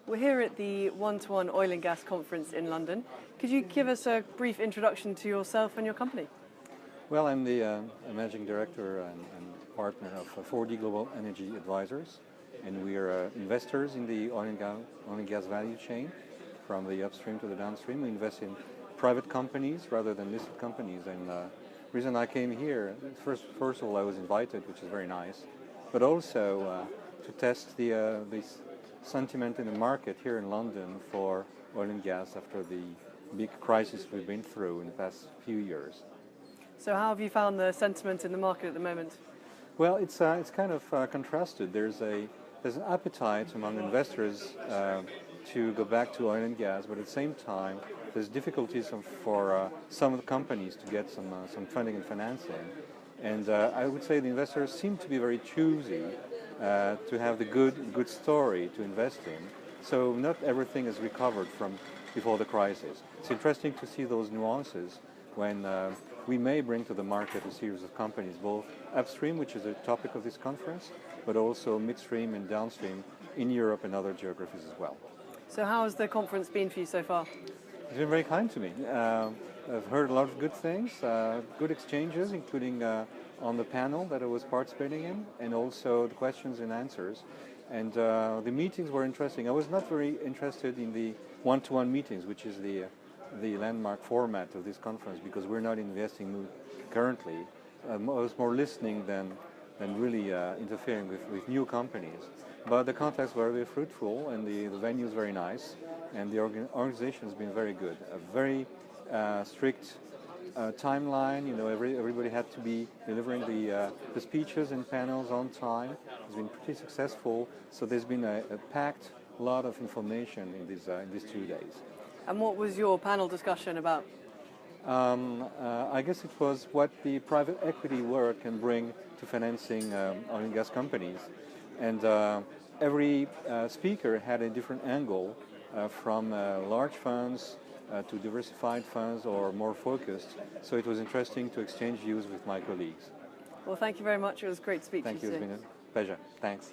We're here at the One-to-One Oil and Gas Conference in London. Could you give us a brief introduction to yourself and your company? Well, I'm the managing director and partner of 4D Global Energy Advisors, and we are investors in the oil and gas value chain, from the upstream to the downstream. We invest in private companies rather than listed companies. And the reason I came here, first of all, I was invited, which is very nice, but also to test this sentiment in the market here in London for oil and gas after the big crisis we've been through in the past few years. So how have you found the sentiment in the market at the moment? Well, it's kind of contrasted. There's an appetite among investors to go back to oil and gas, but at the same time, there's difficulties for some of the companies to get some funding and financing. And I would say the investors seem to be very choosy to have the good story to invest in. So not everything is recovered from before the crisis. It's interesting to see those nuances when we may bring to the market a series of companies, both upstream, which is a topic of this conference, but also midstream and downstream in Europe and other geographies as well. So how has the conference been for you so far? It's been very kind to me. I've heard a lot of good things, good exchanges, including on the panel that I was participating in, and also the questions and answers. And the meetings were interesting. I was not very interested in the one-to-one meetings, which is the landmark format of this conference, because we're not investing currently. I was more listening than really interfering with new companies. But the contacts were very fruitful, and the venue is very nice, and the organization has been very good. A very strict timeline. You know, everybody had to be delivering the speeches and panels on time. It's been pretty successful. So there's been a packed lot of information in these 2 days. And what was your panel discussion about? I guess it was what the private equity work can bring to financing oil and gas companies. And every speaker had a different angle, from large funds to diversified funds or more focused. So it was interesting to exchange views with my colleagues. Well, thank you very much. It was great to speak to you today. Thank you. It's been a pleasure. Thanks.